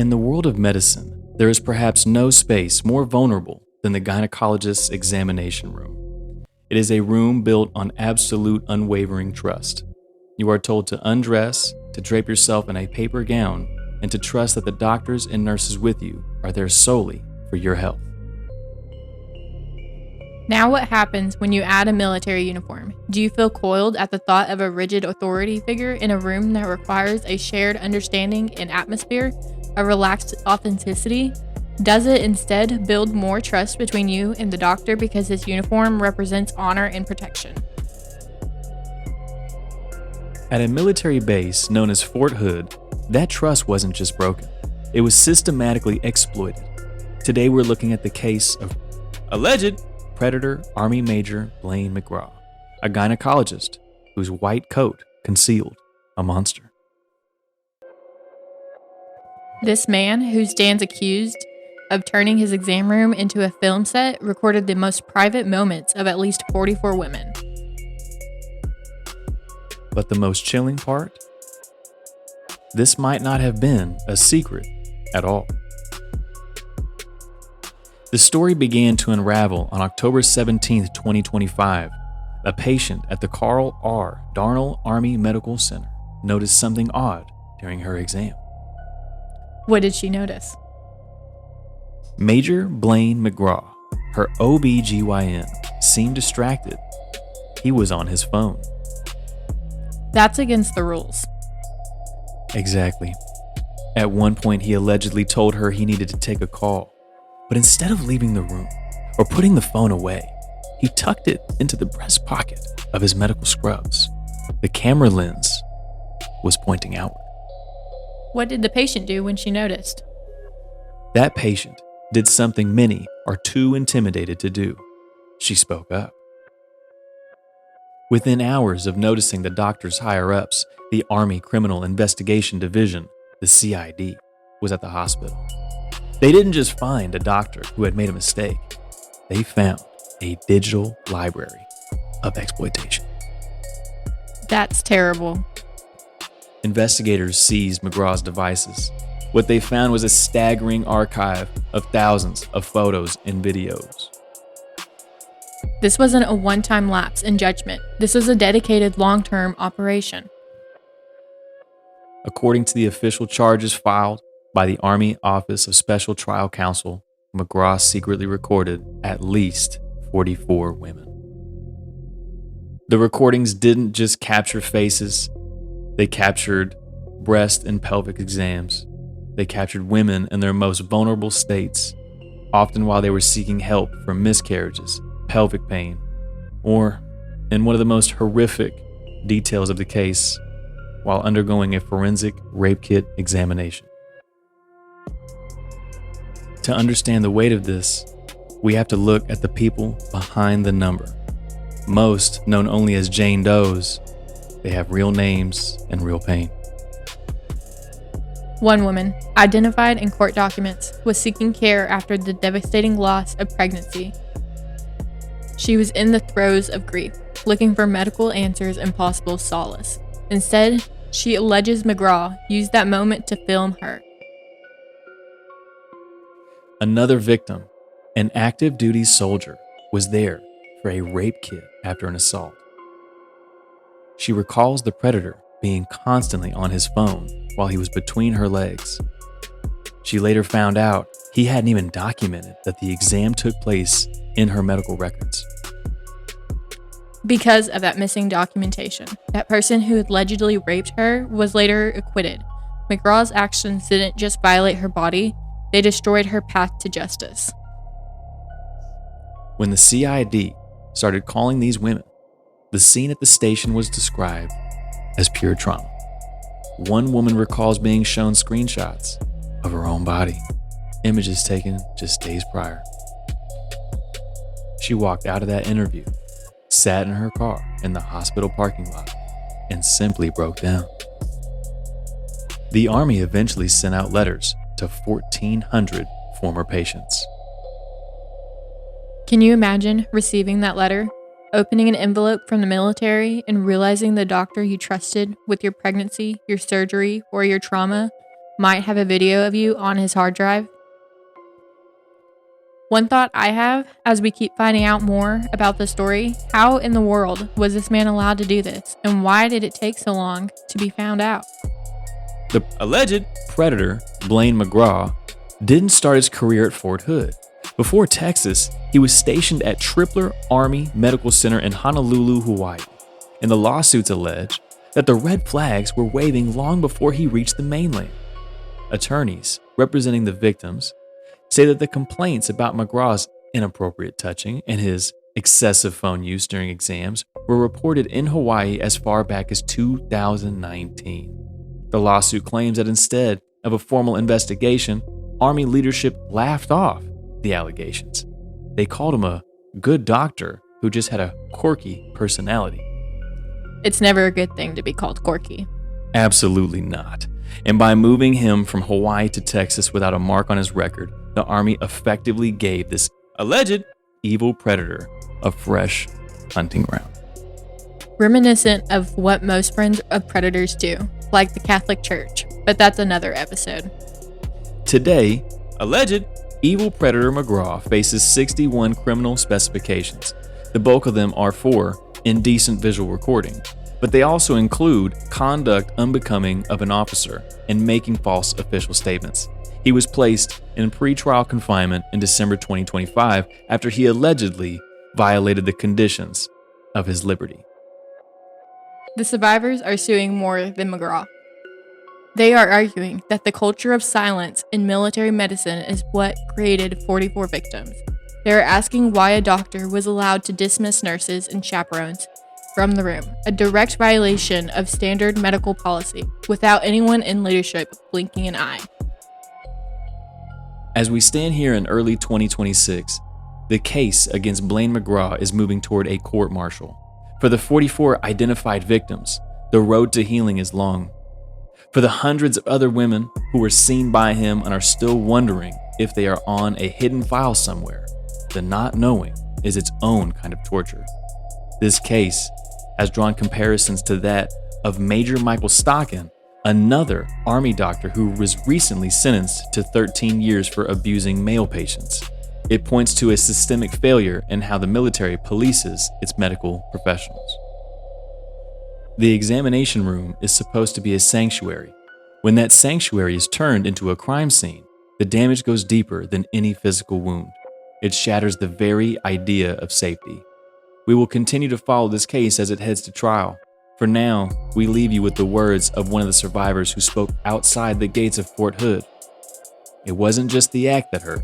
In the world of medicine, there is perhaps no space more vulnerable than the gynecologist's examination room. It is a room built on absolute unwavering trust. You are told to undress, to drape yourself in a paper gown, and to trust that the doctors and nurses with you are there solely for your health. Now what happens when you add a military uniform? Do you feel coiled at the thought of a rigid authority figure in a room that requires a shared understanding and atmosphere, a relaxed authenticity? Does it instead build more trust between you and the doctor because his uniform represents honor and protection? At a military base known as Fort Hood, that trust wasn't just broken, it was systematically exploited. Today we're looking at the case of alleged Predator Army Major Blaine McGraw, a gynecologist whose white coat concealed a monster. This man, who stands accused of turning his exam room into a film set, recorded the most private moments of at least 44 women. But the most chilling part? This might not have been a secret at all. The story began to unravel on October 17, 2025. A patient at the Carl R. Darnell Army Medical Center noticed something odd during her exam. What did she notice? Major Blaine McGraw, her OB/GYN, seemed distracted. He was on his phone. That's against the rules. Exactly. At one point, he allegedly told her he needed to take a call. But instead of leaving the room or putting the phone away, he tucked it into the breast pocket of his medical scrubs. The camera lens was pointing outward. What did the patient do when she noticed? That patient did something many are too intimidated to do. She spoke up. Within hours of noticing the doctor's higher-ups, the Army Criminal Investigation Division, the CID, was at the hospital. They didn't just find a doctor who had made a mistake. They found a digital library of exploitation. That's terrible. Investigators seized McGraw's devices. What they found was a staggering archive of thousands of photos and videos. This wasn't a one-time lapse in judgment. This was a dedicated long-term operation. According to the official charges filed by the Army Office of Special Trial Counsel, McGraw secretly recorded at least 44 women. The recordings didn't just capture faces, they captured breast and pelvic exams. They captured women in their most vulnerable states, often while they were seeking help from miscarriages, pelvic pain, or, in one of the most horrific details of the case, while undergoing a forensic rape kit examination. To understand the weight of this, we have to look at the people behind the number. Most, known only as Jane Does, they have real names and real pain. One woman, identified in court documents, was seeking care after the devastating loss of pregnancy. She was in the throes of grief, looking for medical answers and possible solace. Instead, she alleges McGraw used that moment to film her. Another victim, an active duty soldier, was there for a rape kit after an assault. She recalls the predator being constantly on his phone while he was between her legs. She later found out he hadn't even documented that the exam took place in her medical records. Because of that missing documentation, that person who allegedly raped her was later acquitted. McGraw's actions didn't just violate her body, they destroyed her path to justice. When the CID started calling these women, the scene at the station was described as pure trauma. One woman recalls being shown screenshots of her own body, images taken just days prior. She walked out of that interview, sat in her car in the hospital parking lot, and simply broke down. The Army eventually sent out letters to 1,400 former patients. Can you imagine receiving that letter? Opening an envelope from the military and realizing the doctor you trusted with your pregnancy, your surgery, or your trauma might have a video of you on his hard drive? One thought I have, as we keep finding out more about the story, how in the world was this man allowed to do this, and why did it take so long to be found out? The alleged predator, Blaine McGraw, didn't start his career at Fort Hood. Before Texas, he was stationed at Tripler Army Medical Center in Honolulu, Hawaii, and the lawsuits allege that the red flags were waving long before he reached the mainland. Attorneys representing the victims say that the complaints about McGraw's inappropriate touching and his excessive phone use during exams were reported in Hawaii as far back as 2019. The lawsuit claims that instead of a formal investigation, Army leadership laughed off the allegations. They called him a good doctor who just had a quirky personality. It's never a good thing to be called quirky. Absolutely not. And by moving him from Hawaii to Texas without a mark on his record, the Army effectively gave this alleged evil predator a fresh hunting ground. Reminiscent of what most friends of predators do, like the Catholic Church, but that's another episode. Today, alleged evil predator McGraw faces 61 criminal specifications. The bulk of them are for indecent visual recording, but they also include conduct unbecoming of an officer and making false official statements. He was placed in pretrial confinement in December 2025 after he allegedly violated the conditions of his liberty. The survivors are suing more than McGraw. They are arguing that the culture of silence in military medicine is what created 44 victims. They are asking why a doctor was allowed to dismiss nurses and chaperones from the room, a direct violation of standard medical policy, without anyone in leadership blinking an eye. As we stand here in early 2026, the case against Blaine McGraw is moving toward a court-martial. For the 44 identified victims, the road to healing is long. For the hundreds of other women who were seen by him and are still wondering if they are on a hidden file somewhere, the not knowing is its own kind of torture. This case has drawn comparisons to that of Major Michael Stockin, another Army doctor who was recently sentenced to 13 years for abusing male patients. It points to a systemic failure in how the military polices its medical professionals. The examination room is supposed to be a sanctuary. When that sanctuary is turned into a crime scene, the damage goes deeper than any physical wound. It shatters the very idea of safety. We will continue to follow this case as it heads to trial. For now, we leave you with the words of one of the survivors who spoke outside the gates of Fort Hood. It wasn't just the act that hurt,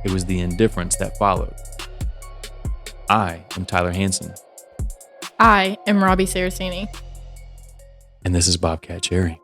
it was the indifference that followed. I am Tyler Hansen. I am Robbie Saraceni. And this is Bobcat Cherry.